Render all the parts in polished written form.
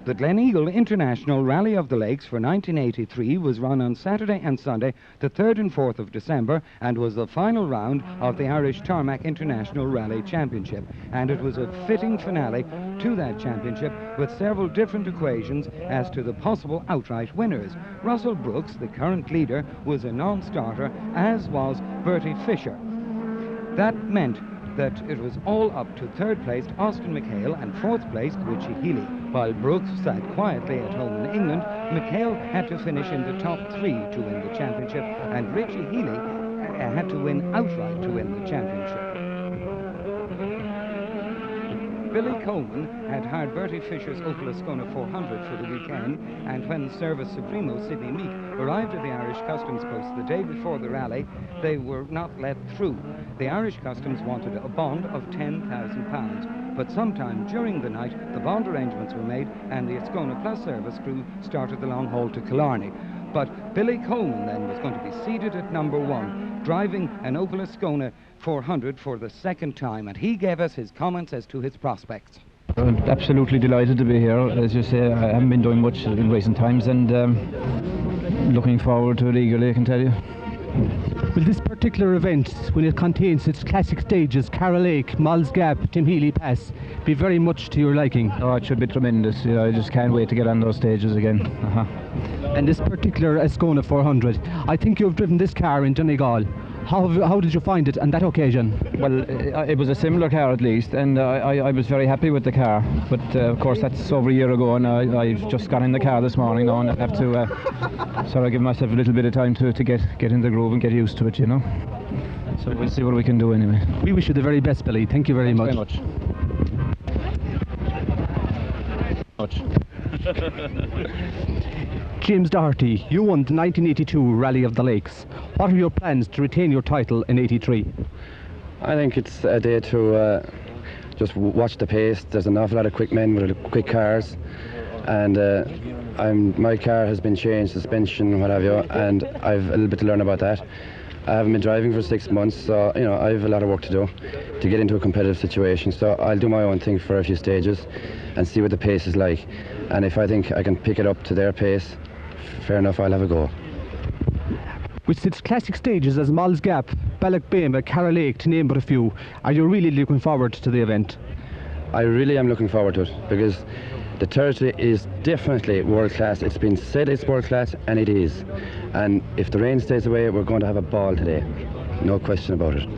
The Gleneagle International Rally of the Lakes for 1983 was run on Saturday and Sunday, the 3rd and 4th of December, and was the final round of the Irish Tarmac International Rally Championship. And it was a fitting finale to that championship with several different equations as to the possible outright winners. Russell Brooks, the current leader, was a non-starter, as was Bertie Fisher. That meant that it was all up to third placed Austin McHale and fourth placed Richie Healy. While Brooks sat quietly at home in England, McHale had to finish in the top 3 to win the championship, and Richie Healy had to win outright to win the championship. Billy Coleman had hired Bertie Fisher's Opel Ascona 400 for the weekend, and when Service Supremo Sidney Meek arrived at the Irish Customs Post the day before the rally, they were not let through. The Irish Customs wanted a bond of £10,000, but sometime during the night the bond arrangements were made and the Ascona Plus service crew started the long haul to Killarney. But Billy Coleman then was going to be seated at number 1, driving an Opel Ascona 400 for the second time, and he gave us his comments as to his prospects. I'm absolutely delighted to be here. As you say, I haven't been doing much in recent times, and looking forward to it eagerly, I can tell you. Will this particular event, when it contains its classic stages, Carroll Lake, Moll's Gap, Tim Healy Pass, be very much to your liking? Oh, it should be tremendous. You know, I just can't wait to get on those stages again. And this particular Ascona 400, I think you've driven this car in Gleneagle. How did you find it on that occasion? Well, it was a similar car at least, and I was very happy with the car. But of course, that's over a year ago, and I've just got in the car this morning now, and I have to sort of give myself a little bit of time to get in the groove and get used to it, you know. So we'll see what we can do anyway. We wish you the very best, Billy. Thank you very much. Thanks very much. James Doherty, you won the 1982 Rally of the Lakes. What are your plans to retain your title in 83? I think it's a day to just watch the pace. There's an awful lot of quick men with quick cars, and my car has been changed, suspension, what have you, and I've a little bit to learn about that. I haven't been driving for 6 months, so you know I have a lot of work to do to get into a competitive situation. So I'll do my own thing for a few stages and see what the pace is like. And if I think I can pick it up to their pace, fair enough, I'll have a go. With its classic stages as Moll's Gap, Ballochbema, Carroll Lake, to name but a few, are you really looking forward to the event? I really am looking forward to it, because the territory is definitely world class. It's been said it's world class, and it is. And if the rain stays away, we're going to have a ball today. No question about it.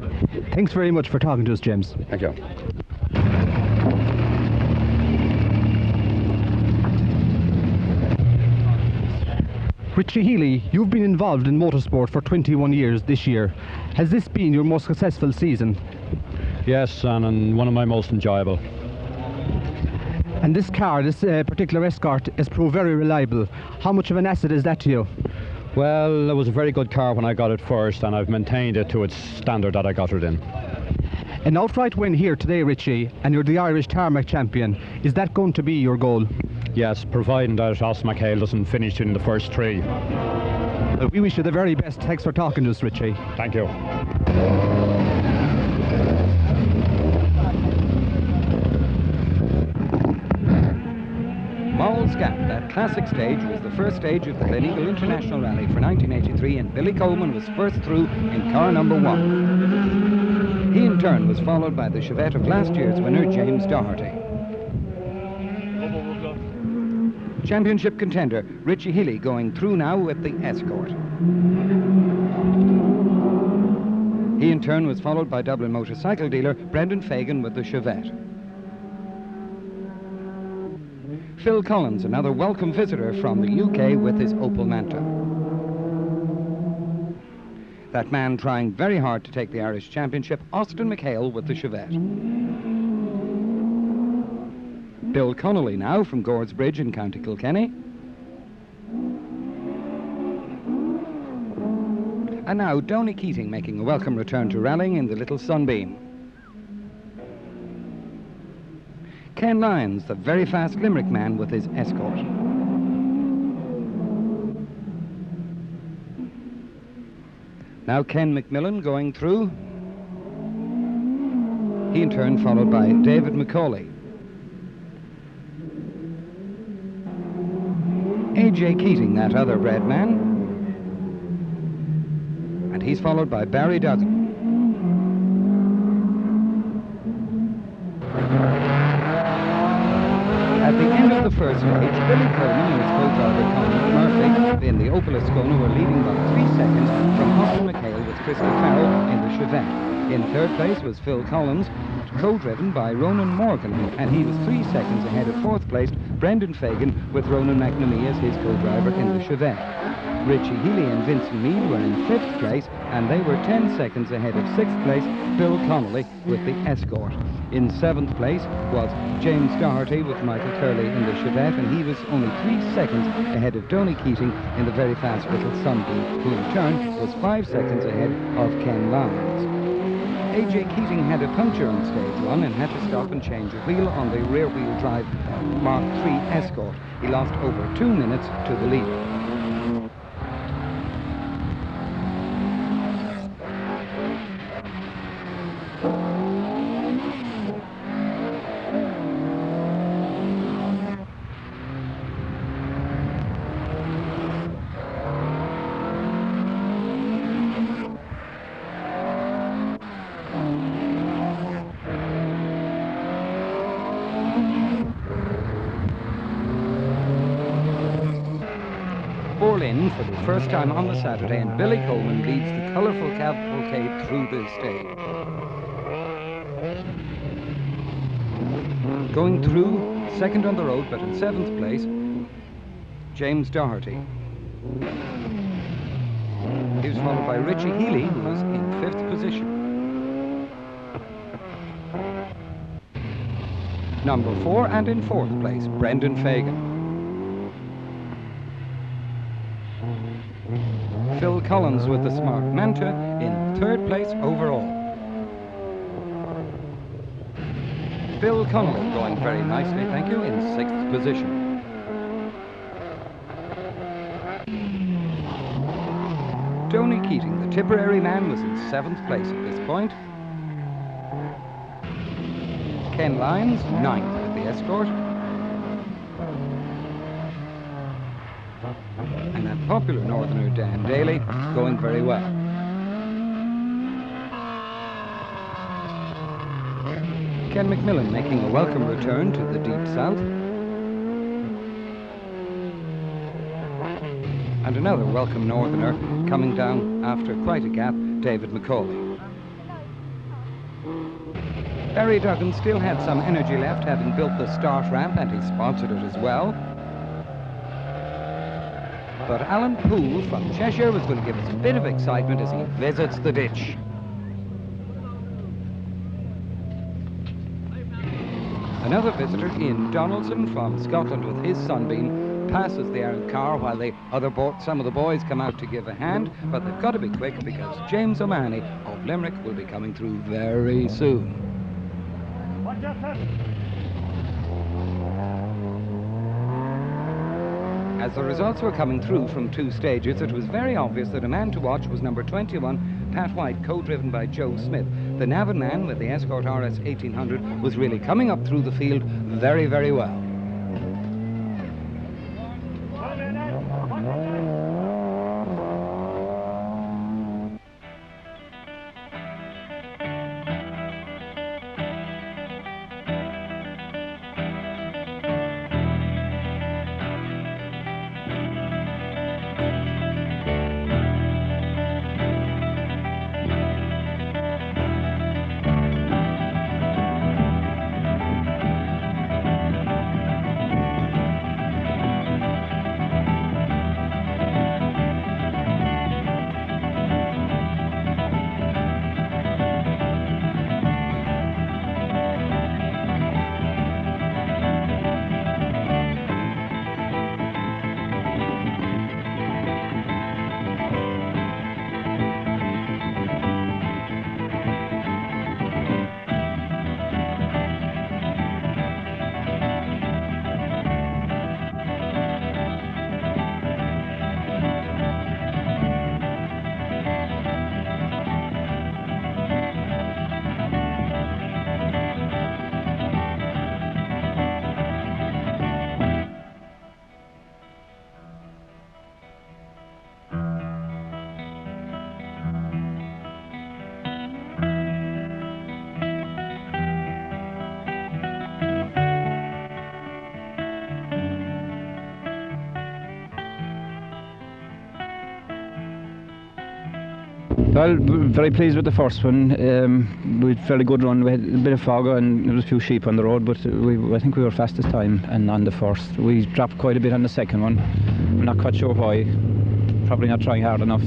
Thanks very much for talking to us, James. Thank you. Richie Healy, you've been involved in motorsport for 21 years this year. Has this been your most successful season? Yes, and one of my most enjoyable. And this car, this particular Escort, has proved very reliable. How much of an asset is that to you? Well, it was a very good car when I got it first, and I've maintained it to its standard that I got it in. An outright win here today, Richie, and you're the Irish Tarmac champion. Is that going to be your goal? Yes, providing that Austin McHale doesn't finish in the first 3. We wish you the very best. Thanks for talking to us, Richie. Thank you. Moll's Gap, that classic stage, was the first stage of the Gleneagle International Rally for 1983, and Billy Coleman was first through in car number 1. He in turn was followed by the Chevette of last year's winner, James Doherty. Championship contender Richie Healy going through now with the Escort. He in turn was followed by Dublin motorcycle dealer Brendan Fagan with the Chevette. Phil Collins, another welcome visitor from the UK, with his Opel Manta. That man trying very hard to take the Irish Championship, Austin McHale with the Chevette. Bill Connolly now from Gord's Bridge in County Kilkenny. And now Donny Keating making a welcome return to rallying in the Little Sunbeam. Ken Lyons, the very fast Limerick man, with his Escort. Now Ken McMillan going through. He in turn followed by David McCauley. A.J. Keating, that other bred man. And he's followed by Barry Duggan. At the end of the first stage, Billy Coleman and his co-driver Conor Murphy in the Opel Ascona were leading by 3 seconds from Austin McHale with Christy Farrell in the Chevette. In third place was Phil Collins, co-driven by Ronan Morgan, and he was 3 seconds ahead of fourth place Brendan Fagan with Ronan McNamee as his co-driver in the Chevette. Richie Healy and Vincent Meade were in fifth place, and they were 10 seconds ahead of sixth place Phil Connolly with the Escort. In seventh place was James Doherty with Michael Curley in the Chevette, and he was only 3 seconds ahead of Donny Keating in the very fast little Sunbeam, who in turn was 5 seconds ahead of Ken Lyons. A.J. Keating had a puncture on stage 1 and had to stop and change a wheel on the rear-wheel drive Mark III Escort. He lost over 2 minutes to the leader. In for the first time on the Saturday, and Billy Coleman leads the colourful cavalcade through the stage. Going through, second on the road, but in seventh place, James Doherty. He was followed by Richie Healy, who was in fifth position. Number 4, and in fourth place, Brendan Fagan. Phil Collins with the Smart Manta in third place overall. Phil Connolly going very nicely, thank you, in sixth position. Tony Keating, the Tipperary man, was in seventh place at this point. Ken Lyons, ninth with the Escort. And that popular northerner Dan Daly going very well. Ken McMillan making a welcome return to the deep south. And another welcome northerner coming down after quite a gap, David McCauley. Barry Duggan still had some energy left, having built the start ramp, and he sponsored it as well. But Alan Poole from Cheshire was going to give us a bit of excitement as he visits the ditch. Another visitor, Ian Donaldson from Scotland with his Sunbeam, passes the errant car while some of the boys come out to give a hand, but they've got to be quick because James O'Mahony of Limerick will be coming through very soon. As the results were coming through from 2 stages, it was very obvious that a man to watch was number 21, Pat White, co-driven by Joe Smith. The Navan man with the Escort RS 1800 was really coming up through the field very, very well. Well, very pleased with the first one. We had a fairly good run. We had a bit of fog and there was a few sheep on the road, but I think we were fastest time. And on the first, we dropped quite a bit on the second one. I'm not quite sure why. Probably not trying hard enough.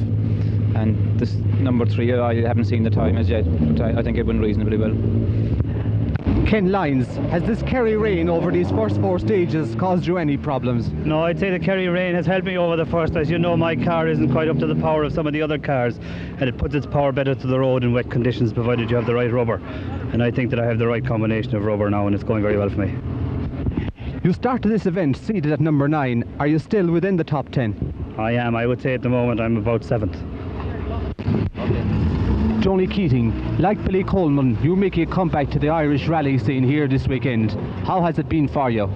And this number 3, I haven't seen the time as yet, but I think it went reasonably well. Ken Lyons, has this Kerry rain over these first 4 stages caused you any problems? No, I'd say the Kerry rain has helped me over the first. As you know, my car isn't quite up to the power of some of the other cars, and it puts its power better to the road in wet conditions, provided you have the right rubber. And I think that I have the right combination of rubber now, and it's going very well for me. You started this event seated at number 9. Are you still within the top 10? I am. I would say at the moment I'm about 7th. Tony Keating, like Billy Coleman, you're making a comeback to the Irish rally scene here this weekend. How has it been for you?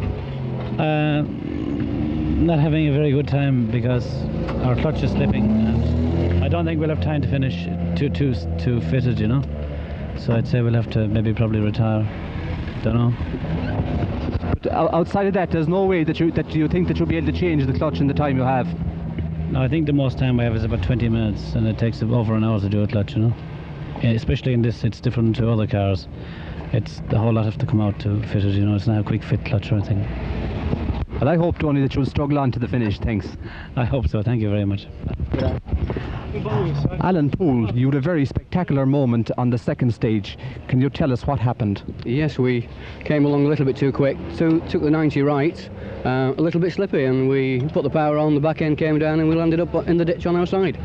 Not having a very good time because our clutch is slipping, and I don't think we'll have time to finish too fitted, you know. So I'd say we'll have to maybe probably retire. Don't know. But outside of that, there's no way that you think that you'll be able to change the clutch in the time you have. No, I think the most time we have is about 20 minutes, and it takes over an hour to do a clutch, you know. Especially in this, it's different to other cars. It's the whole lot have to come out to fit it, you know. It's not a quick fit clutch or anything. Well, I hope, Tony, that you'll struggle on to the finish. Thanks. I hope so. Thank you very much. Alan Poole, you had a very spectacular moment on the second stage. Can you tell us what happened? Yes, we came along a little bit too quick. Took the 90 right, a little bit slippy, and we put the power on, the back end came down, and we landed up in the ditch on our side.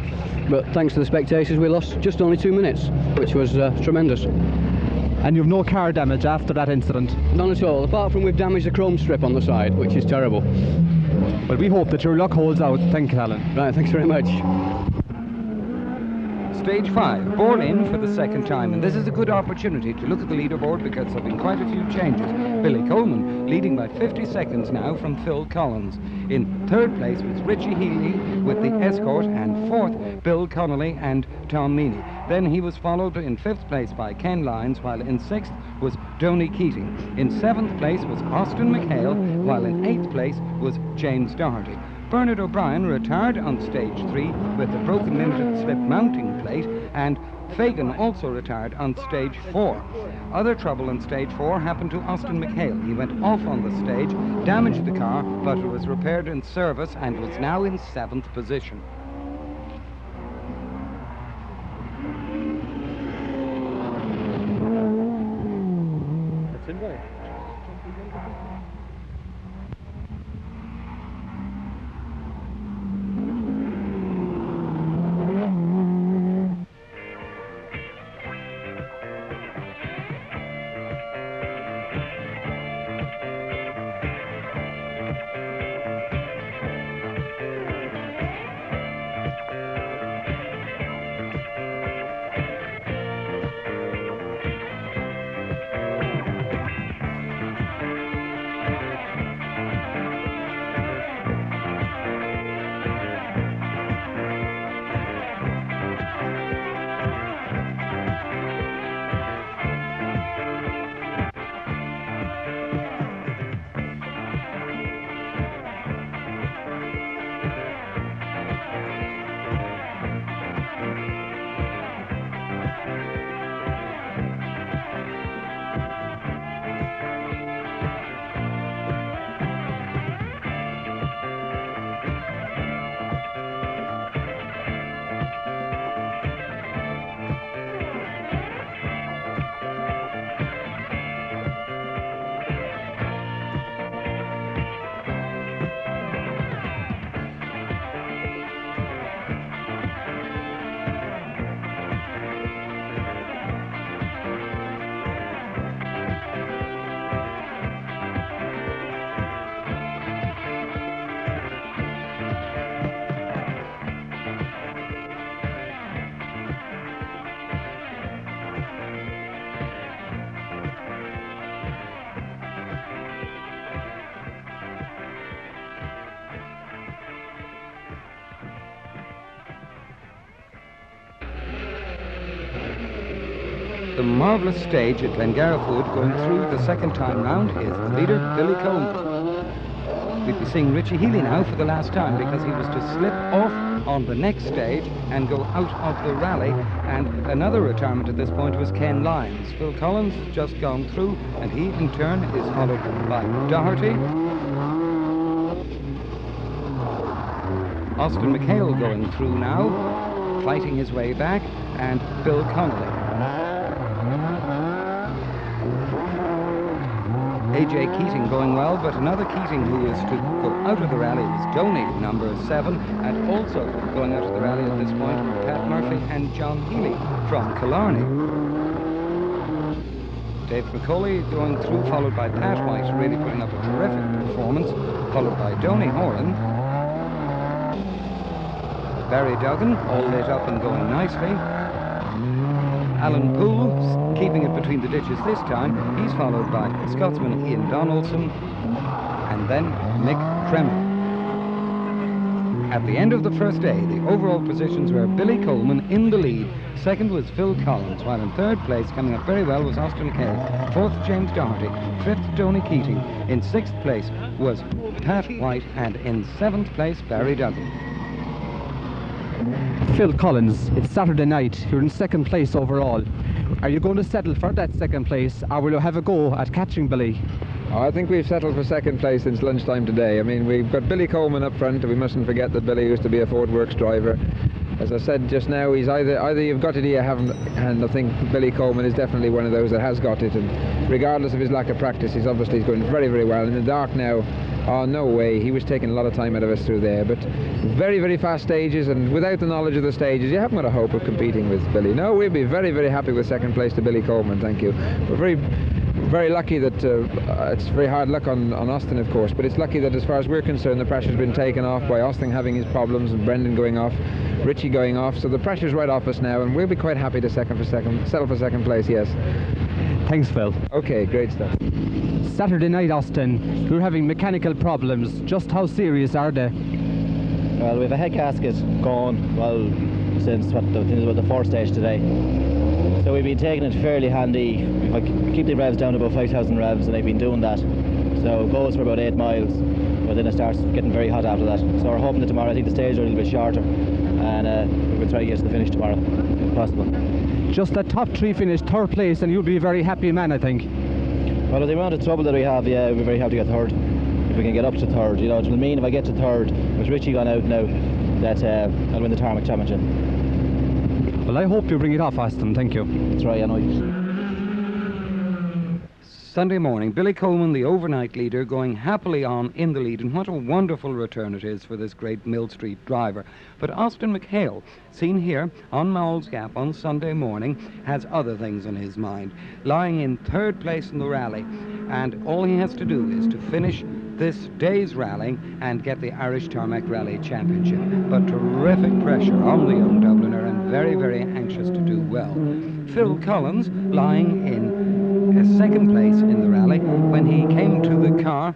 But thanks to the spectators, we lost just only 2 minutes, which was tremendous. And you've no car damage after that incident? None at all, apart from we've damaged a chrome strip on the side, which is terrible. Well, we hope that your luck holds out. Thank you, Alan. Right, thanks very much. Stage 5, born in for the second time, and this is a good opportunity to look at the leaderboard because there have been quite a few changes. Billy Coleman leading by 50 seconds now from Phil Collins. In third place was Richie Healy with the Escort, and fourth Bill Connolly and Tom Meany. Then he was followed in 5th place by Ken Lyons, while in 6th was Tony Keating. In 7th place was Austin McHale, while in 8th place was James Doherty. Bernard O'Brien retired on stage 3 with a broken limited slip mounting plate, and Fagan also retired on stage 4. Other trouble on stage 4 happened to Austin McHale. He went off on the stage, damaged the car, but it was repaired in service and was now in 7th position. That's in right. The marvellous stage at Gleneagle going through the second time round is the leader, Billy Coleman. we'd be seeing Richie Healy now for the last time, because he was to slip off on the next stage and go out of the rally. And another retirement at this point was Ken Lyons. Phil Collins just gone through, and he in turn is followed by Doherty. Austin McHale going through now, fighting his way back, and Bill Connolly. AJ Keating going well, but another Keating who is to go out of the rally was Doney, number 7, and also going out of the rally at this point were Pat Murphy and John Healy from Killarney. Dave McCauley going through, followed by Pat White, really putting up a terrific performance, followed by Doney Horan. Barry Duggan all lit up and going nicely. Alan Poole keeping it between the ditches this time. He's followed by Scotsman Ian Donaldson and then Mick Kremer. At the end of the first day, the overall positions were Billy Coleman in the lead. Second was Phil Collins, while in third place, coming up very well, was Austin McHale. Fourth, James Doherty. Fifth, Doney Keating. In sixth place was Pat White, and in seventh place, Barry Duggan. Phil Collins, it's Saturday night, you're in second place overall. Are you going to settle for that second place, or will you have a go at catching Billy? Oh, I think we've settled for second place since lunchtime today. I mean, we've got Billy Coleman up front, and we mustn't forget that Billy used to be a Ford Works driver. As I said just now, he's either you've got it or you haven't, and I think Billy Coleman is definitely one of those that has got it, and regardless of his lack of practice, he's going very, very well. In the dark now, oh, no way, he was taking a lot of time out of us through there, but very, very fast stages, and without the knowledge of the stages, you haven't got a hope of competing with Billy. No, we'd be very, very happy with second place to Billy Coleman, thank you. We're very lucky that it's very hard luck on Austin, of course, but it's lucky that as far as we're concerned, the pressure's been taken off by Austin having his problems and Brendan going off, Richie going off, so the pressure's right off us now, and we'll be quite happy to settle for second place, yes. Thanks, Phil. Okay, great stuff. Saturday night, Austin, you're having mechanical problems. Just how serious are they? Well, we have a head gasket gone, well, since I think it was the fourth stage today. So we've been taking it fairly handy. We keep the revs down to about 5,000 revs, and they've been doing that. So it goes for about 8 miles, but then it starts getting very hot after that. So we're hoping that tomorrow, I think the stage are a little bit shorter, and we're going to try to get to the finish tomorrow, if possible. Just that top 3 finish, third place, and you'll be a very happy man, I think. Well, with the amount of trouble that we have, yeah, we're very happy to get third. If we can get up to third, you know, it will mean if I get to third, with Richie gone out now, that I'll win the Tarmac Championship. Well, I hope you bring it off, Austin. Thank you. That's right, I know. Sunday morning, Billy Coleman, the overnight leader, going happily on in the lead, and what a wonderful return it is for this great Mill Street driver. But Austin McHale, seen here on Mall's Gap on Sunday morning, has other things on his mind. Lying in third place in the rally, and all he has to do is to finish this day's rallying and get the Irish Tarmac Rally Championship. But terrific pressure on the young Dubliner, and very, very anxious to do well. Phil Collins lying in second place in the rally. When he came to the car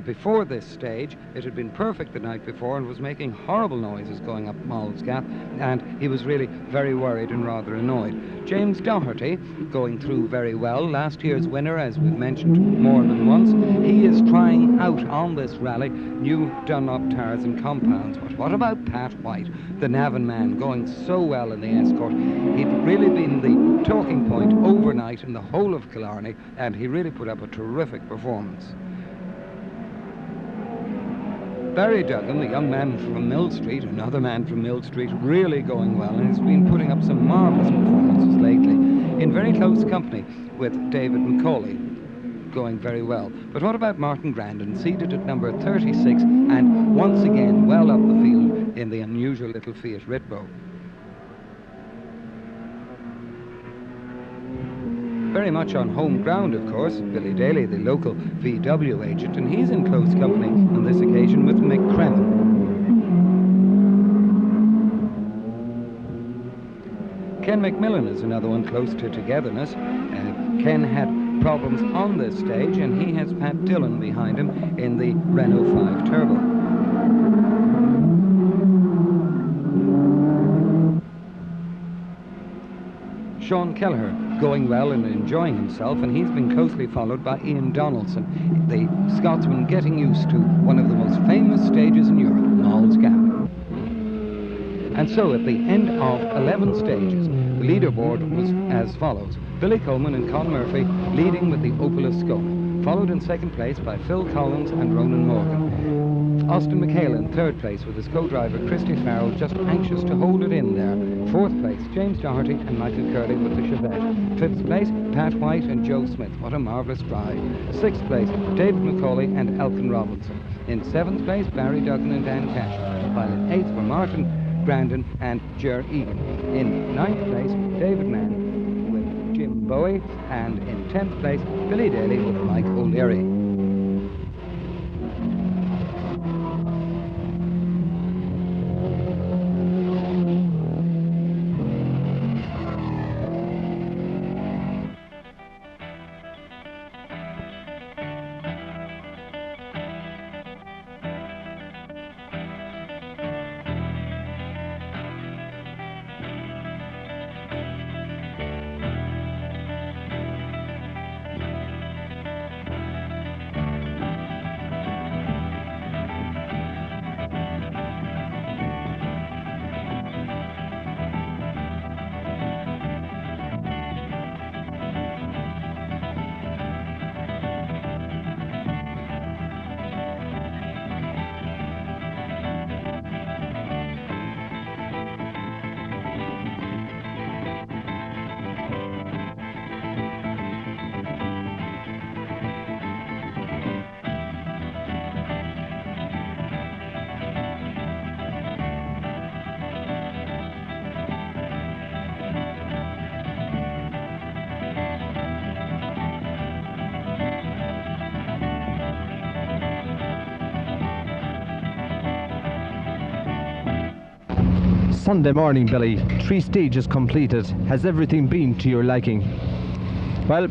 before this stage, it had been perfect the night before and was making horrible noises going up Mall's Gap, and he was really very worried and rather annoyed. James Doherty going through very well, last year's winner, as we've mentioned more than once. He is trying out on this rally new Dunlop tires and compounds. But what about Pat White, the Navan man, going so well in the Escort? He'd really been the talking point overnight in the whole of Killarney, and he really put up a terrific performance. Barry Duggan, the young man from Mill Street, another man from Mill Street, really going well, and he's been putting up some marvellous performances lately, in very close company with David McCauley, going very well. But what about Martin Grandin, seated at number 36, and once again well up the field in the unusual little Fiat Ritbo? Very much on home ground, of course, Billy Daly, the local VW agent, and he's in close company on this occasion with Mick Kremer. Ken McMillan is another one close to togetherness. Ken had problems on this stage, and he has Pat Dillon behind him in the Renault 5 Turbo. Sean Kelleher going well and enjoying himself, and he's been closely followed by Ian Donaldson, the Scotsman, getting used to one of the most famous stages in Europe, Mall's Gap. And so at the end of 11 stages, the leaderboard was as follows: Billy Coleman and Con Murphy leading with the Opel Ascona, followed in second place by Phil Collins and Ronan Morgan. Austin McHale in third place with his co-driver Christy Farrell just anxious to hold it in there. Fourth place, James Doherty and Michael Curley with the Chevette. Fifth place, Pat White and Joe Smith. What a marvellous drive. Sixth place, David McCauley and Elkin Robinson. In seventh place, Barry Duggan and Dan Cash. While in eighth were Martin Grandin and Ger Egan. In ninth place, David Mann with Jim Bowie, and in 10th place, Billy Daly with Mike O'Leary. Sunday morning, Billy. 3 stages completed. Has everything been to your liking? Well,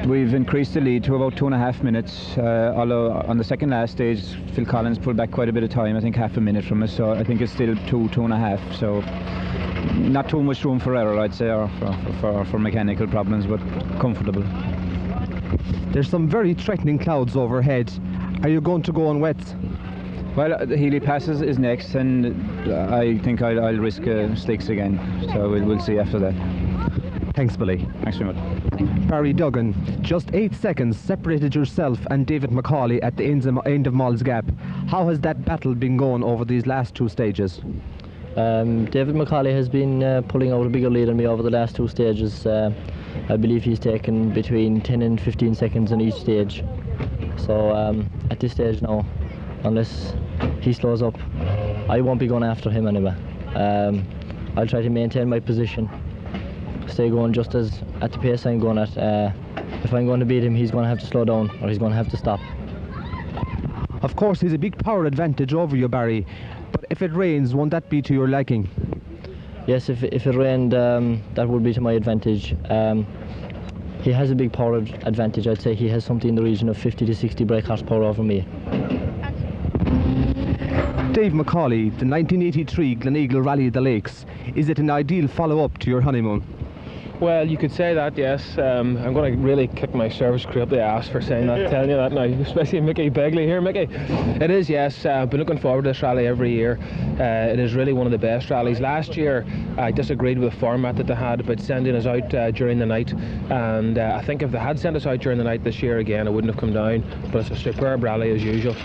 we've increased the lead to about 2.5 minutes, although on the second last stage Phil Collins pulled back quite a bit of time, I think half a minute from us, so I think it's still 2.5, so not too much room for error, I'd say, or for mechanical problems, but comfortable. There's some very threatening clouds overhead. Are you going to go on wet? Well, the Healy Pass is next, and I think I'll risk slicks again, so we'll see after that. Thanks, Billy. Thanks very much. Barry Duggan, just 8 seconds separated yourself and David McCauley at the end of Mall's Gap. How has that battle been going over these last 2 stages? David McCauley has been pulling out a bigger lead than me over the last 2 stages. I believe he's taken between 10 and 15 seconds on each stage. So at this stage now, unless he slows up, I won't be going after him anyway. I'll try to maintain my position, stay going just as at the pace I'm going at. If I'm going to beat him, he's going to have to slow down, or he's going to have to stop. Of course, he's a big power advantage over you, Barry, but if it rains, won't that be to your liking? Yes, if it rained, that would be to my advantage. He has a big power advantage. I'd say he has something in the region of 50 to 60 brake horsepower over me. Dave McCauley, the 1983 Gleneagle Rally of the Lakes. Is it an ideal follow-up to your honeymoon? Well, you could say that, yes. I'm going to really kick my service crew up the ass for saying that, telling you that now, especially Mickey Begley here. Mickey, it is, yes. I've been looking forward to this rally every year. It is really one of the best rallies. Last year, I disagreed with the format that they had about sending us out during the night, and I think if they had sent us out during the night this year again, I wouldn't have come down, but it's a superb rally as usual.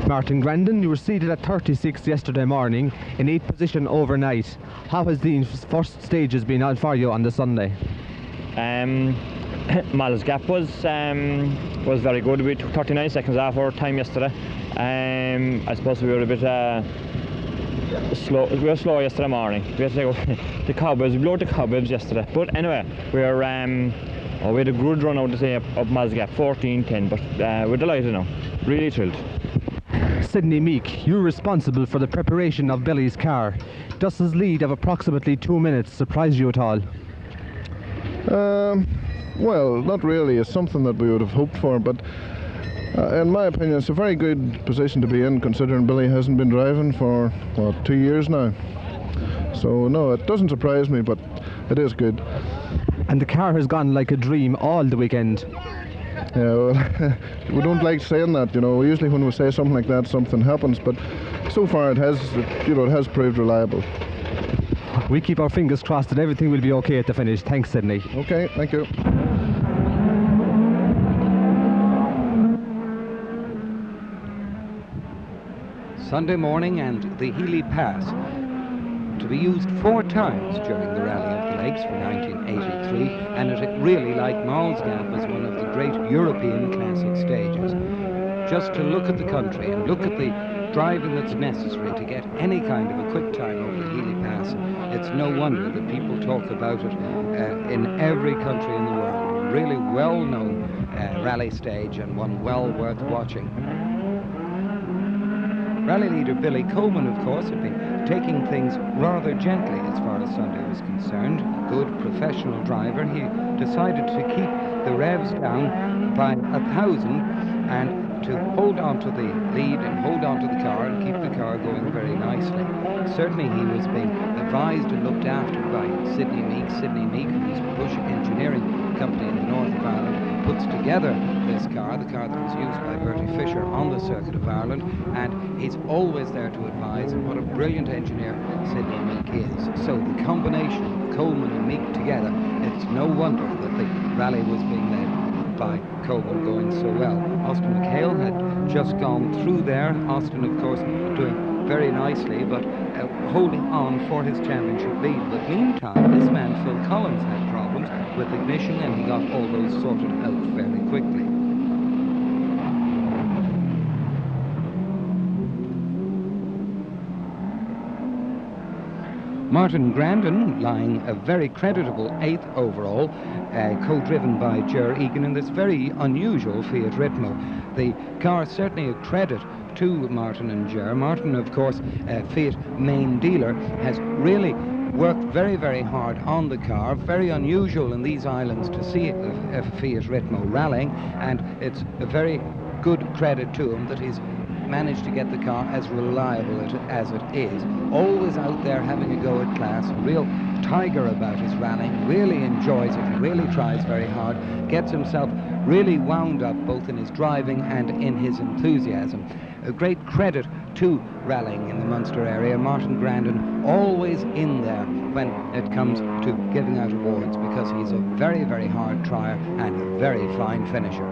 Martin Grandin, you were seated at 36 yesterday morning, in 8th position overnight. How has the first stages been out for you on the Sunday? Mall's Gap was very good. We took 39 seconds off our time yesterday. I suppose we were a bit slow. We were slow yesterday morning. We had to take the cobwebs. We blew out the cobwebs yesterday. But anyway, we were we had a good run out today up Mall's Gap, 14:10. But we're delighted now. Really thrilled. Sidney Meek, you're responsible for the preparation of Billy's car. Does his lead of approximately 2 minutes surprise you at all? Well, not really. It's something that we would have hoped for, but in my opinion, it's a very good position to be in, considering Billy hasn't been driving for, 2 years now. So no, it doesn't surprise me, but it is good. And the car has gone like a dream all the weekend. Yeah, well, we don't like saying that, you know. Usually when we say something like that, something happens, but so far it has, you know, it has proved reliable. We keep our fingers crossed that everything will be okay at the finish. Thanks, Sydney. Okay, thank you. Sunday morning and the Healy Pass, to be used 4 times during the Rally of the Lakes for 1983, and it really, like Mall's Gap, is one of the great European classic stages. Just to look at the country and look at the driving that's necessary to get any kind of a quick time over the Healy Pass, it's no wonder that people talk about it in every country in the world. A really well-known rally stage, and one well worth watching. Rally leader Billy Coleman, of course, had been taking things rather gently as far as Sunday was concerned. A good professional driver, he decided to keep the revs down by 1,000 and to hold on to the lead and hold on to the car and keep the car going very nicely. Certainly he was being advised and looked after by Sidney Meek. Sidney Meek, who's Bush Engineering Company in the north of Ireland, puts together this car, the car that was used by Bertie Fisher on the circuit of Ireland, and he's always there to advise, and what a brilliant engineer Sidney Meek is. So the combination of Coleman and Meek together, it's no wonder that the rally was being led by Coleman going so well. Austin McHale had just gone through there. Austin, of course, doing very nicely, but holding on for his championship lead. But meantime, this man, Phil Collins, had problems with ignition, and he got all those sorted out fairly quickly. Martin Grandin lying a very creditable 8th overall, co-driven by Ger Egan in this very unusual Fiat Ritmo. The car certainly a credit to Martin and Ger. Martin, of course, Fiat main dealer, has really worked very, very hard on the car. Very unusual in these islands to see a Fiat Ritmo rallying, and it's a very good credit to him that he's managed to get the car as reliable as it is. Always out there having a go at class, a real tiger about his rallying, really enjoys it, really tries very hard, gets himself really wound up both in his driving and in his enthusiasm. A great credit to rallying in the Munster area. Martin Grandin always in there when it comes to giving out awards, because he's a very, very hard trier and a very fine finisher.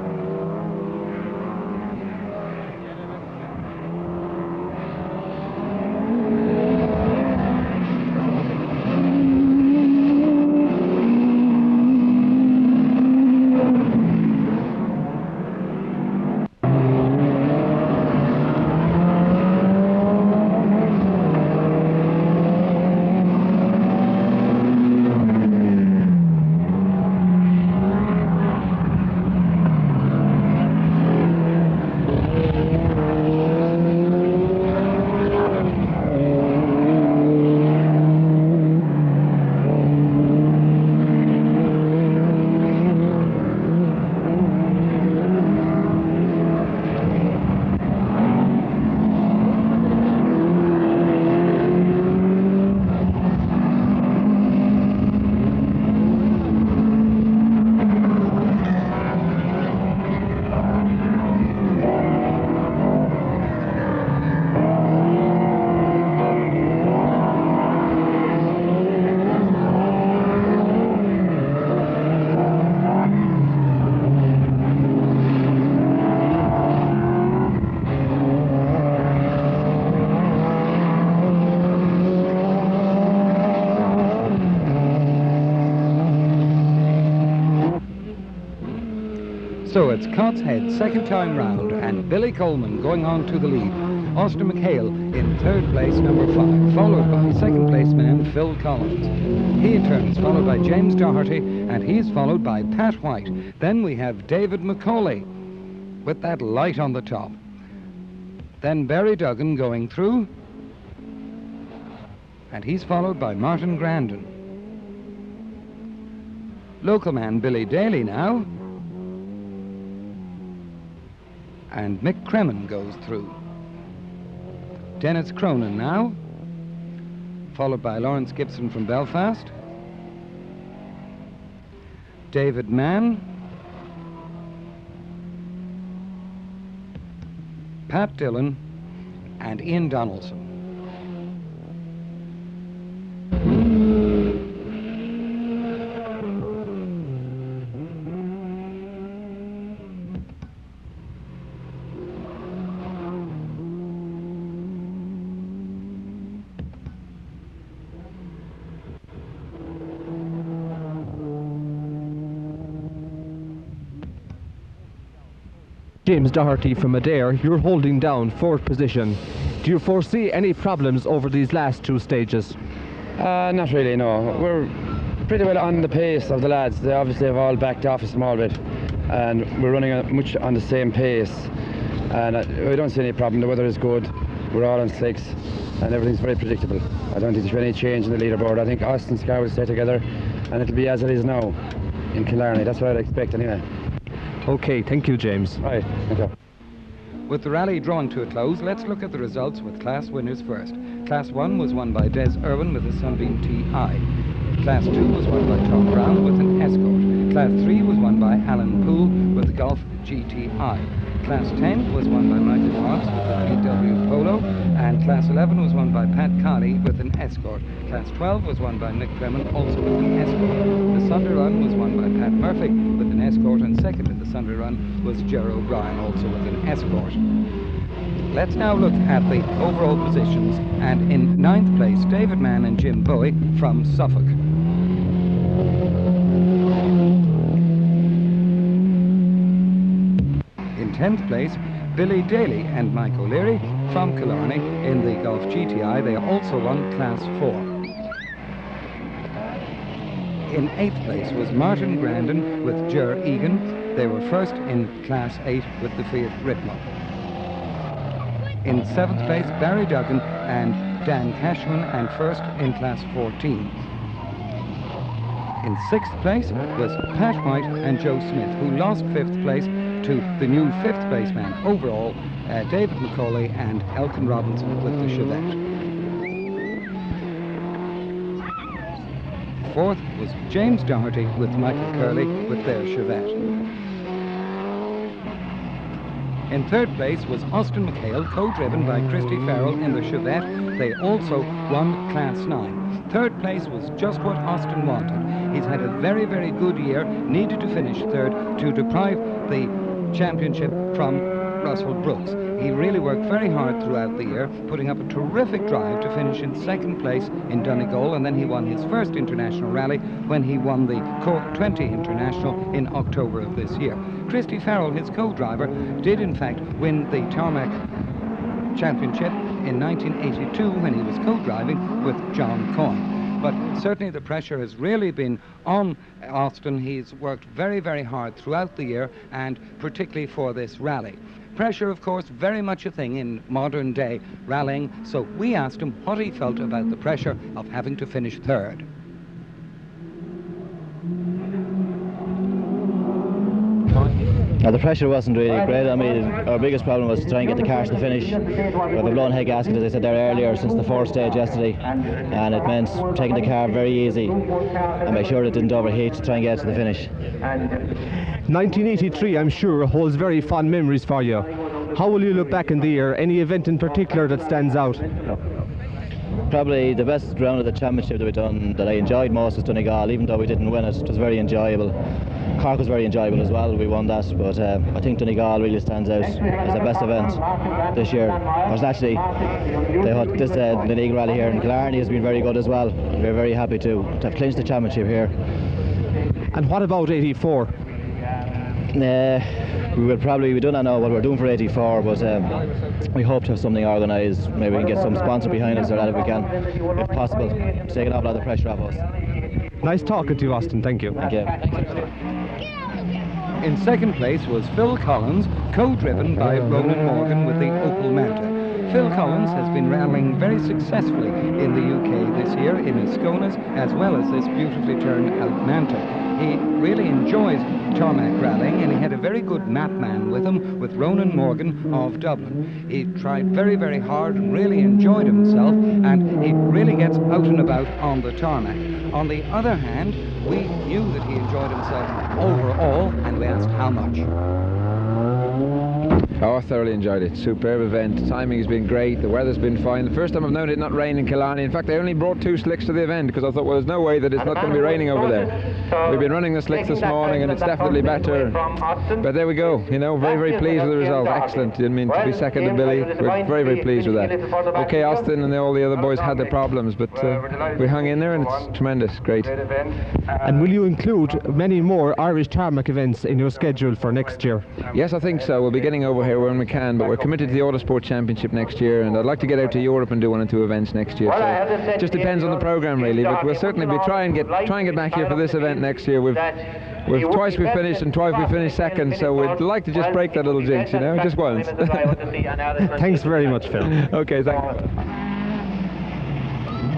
So it's Cots Head, second time round, and Billy Coleman going on to the lead. Austin McHale in 3rd place, number 5, followed by 2nd place man Phil Collins. He in turn is followed by James Doherty, and he's followed by Pat White. Then we have David Macaulay with that light on the top. Then Barry Duggan going through, and he's followed by Martin Grandin. Local man Billy Daly now, and Mick Cremin goes through. Dennis Cronin now, followed by Lawrence Gibson from Belfast, David Mann, Pat Dillon, and Ian Donaldson. James Doherty from Adair, you're holding down 4th position. Do you foresee any problems over these last 2 stages? Not really, no. We're pretty well on the pace of the lads. They obviously have all backed off a small bit, and we're running much on the same pace. And we don't see any problem. The weather is good. We're all on slicks, and everything's very predictable. I don't think there's any change in the leaderboard. I think Austin's car will stay together, and it'll be as it is now in Killarney. That's what I'd expect anyway. Okay, thank you, James. Right, thank you. With the rally drawing to a close, let's look at the results with class winners first. Class 1 was won by Des Irwin with a Sunbeam TI. Class 2 was won by Tom Brown with an Escort. Class 3 was won by Alan Poole with the Golf GTI. Class 10 was won by Michael Fox with the VW Polo, and Class 11 was won by Pat Carney with an Escort. Class 12 was won by Nick Clement, also with an Escort. The Sunday Run was won by Pat Murphy with an Escort, and second in the Sunday Run was Ger O'Brien, also with an Escort. Let's now look at the overall positions, and in 9th place, David Mann and Jim Bowie from Suffolk. In 10th place, Billy Daly and Mike O'Leary from Killarney in the Golf GTI. They also won Class 4. In 8th place was Martin Grandin with Ger Egan. They were first in Class 8 with the Fiat Ritmo. In 7th place, Barry Duggan and Dan Cashman, and first in Class 14. In 6th place was Pat White and Joe Smith, who lost 5th place to the new 5th place man overall, David McCauley and Elkin Robinson with the Chevette. 4th was James Doherty with Michael Curley with their Chevette. In 3rd place was Austin McHale, co-driven by Christy Farrell in the Chevette. They also won Class 9. 3rd place was just what Austin wanted. He's had a very, very good year, needed to finish 3rd to deprive the championship from Russell Brooks. He really worked very hard throughout the year, putting up a terrific drive to finish in 2nd place in Gleneagle, and then he won his first international rally when he won the Cork 20 International in October of this year. Christy Farrell, his co-driver, did in fact win the Tarmac Championship in 1982 when he was co-driving with John Coyne. But certainly the pressure has really been on Austin. He's worked very, very hard throughout the year, and particularly for this rally. Pressure, of course, very much a thing in modern day rallying, so we asked him what he felt about the pressure of having to finish 3rd. The pressure wasn't really great. I mean, our biggest problem was to try and get the cars to finish. We have a blown head gasket, as I said there earlier, since the 4th stage yesterday, and it meant taking the car very easy and make sure it didn't overheat to try and get to the finish. 1983, I'm sure, holds very fond memories for you. How will you look back in the year? Any event in particular that stands out? Probably the best round of the championship that we've done, that I enjoyed most, was Gleneagle. Even though we didn't win it, it was very enjoyable. Cork was very enjoyable as well, we won that, but I think Gleneagle really stands out as the best event this year. Because actually, this Gleneagle rally here in Killarney has been very good as well. We're very happy to have clinched the championship here. And what about 84? We do not know what we're doing for 84, but we hope to have something organised. Maybe we can get some sponsor behind us, or that if we can, if possible, to take an awful lot of the pressure off us. Nice talking to you, Austin. Thank you. Thank you. In 2nd place was Phil Collins, co-driven by Ronan Morgan with the Opel Manta. Phil Collins has been rallying very successfully in the UK this year in Asconas, as well as this beautifully turned out Manta. He really enjoys tarmac rallying, and he had a very good map man with him, with Ronan Morgan of Dublin. He tried very, very hard and really enjoyed himself, and he really gets out and about on the tarmac. On the other hand, we knew that he enjoyed himself overall, and we asked how much. Oh, I thoroughly enjoyed it. Superb event. The timing has been great. The weather's been fine. The first time I've known it not rain in Killarney. In fact, I only brought 2 slicks to the event because I thought, well, there's no way that it's not going to be raining over there. We've been running the slicks this morning and it's definitely better. But there we go. You know, very, very pleased with the result. Excellent. I mean, to be second to Billy, we're very, very pleased with that. Okay, Austin and all the other boys had their problems, but we hung in there and it's tremendous. Great. And will you include many more Irish tarmac events in your schedule for next year? Yes, I think so. We'll be getting over here when we can, but we're committed to the Autosport Championship next year, and I'd like to get out to Europe and do 1 or 2 events next year. So it just depends on the program really, but we'll certainly be try and get back here for this event next year. Twice we finished and twice we finished second, so we'd like to just break that little jinx, you know, just once. Thanks very much, Phil. Okay, thank you.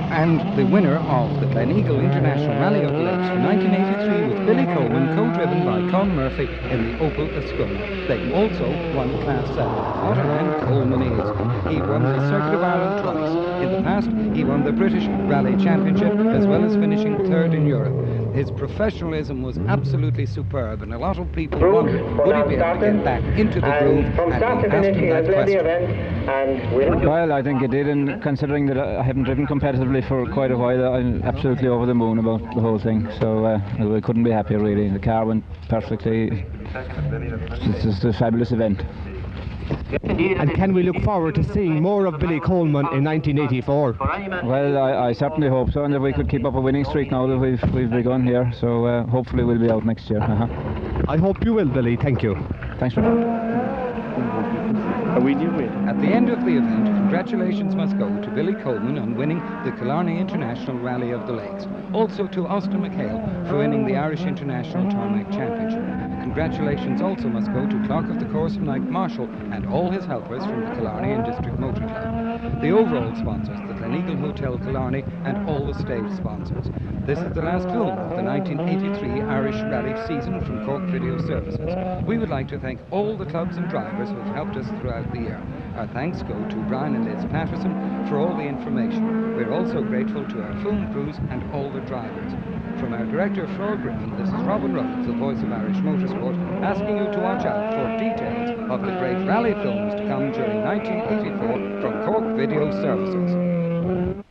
And the winner of the Gleneagle International Rally of the Lakes for 1983 was Billy Coleman, co-driven by Con Murphy in the Opel Ascona. They also won Class 7. What a man Coleman is. He won the Circuit of Ireland twice. In the past, he won the British Rally Championship, as well as finishing 3rd in Europe. His professionalism was absolutely superb, and a lot of people wondered, would he be able to get back into the groove, and we asked him that question. Well, I think it did, and considering that I haven't driven competitively for quite a while, I'm absolutely over the moon about the whole thing. So I couldn't be happier really. The car went perfectly. It's just a fabulous event. And can we look forward to seeing more of Billy Coleman in 1984? Well, I certainly hope so, and if we could keep up a winning streak now that we've begun here, so hopefully we'll be out next year. I hope you will, Billy. Thank you. Thanks very much. At the end of the event, congratulations must go to Billy Coleman on winning the Killarney International Rally of the Lakes. Also to Austin McHale for winning the Irish International Tarmac Championship. Congratulations also must go to Clerk of the Course of Night Marshall and all his helpers from the Killarney and District Motor Club. The overall sponsors, the Gleneagle Hotel Killarney, and all the stage sponsors. This is the last film of the 1983 Irish Rally season from Cork Video Services. We would like to thank all the clubs and drivers who have helped us throughout the year. Our thanks go to Brian and Liz Patterson for all the information. We're also grateful to our film crews and all the drivers. From our director, Flor Green, this is Robin Rhodes, the voice of Irish Motorsport, asking you to watch out for details of the great rally films to come during 1984 from Cork Video Services.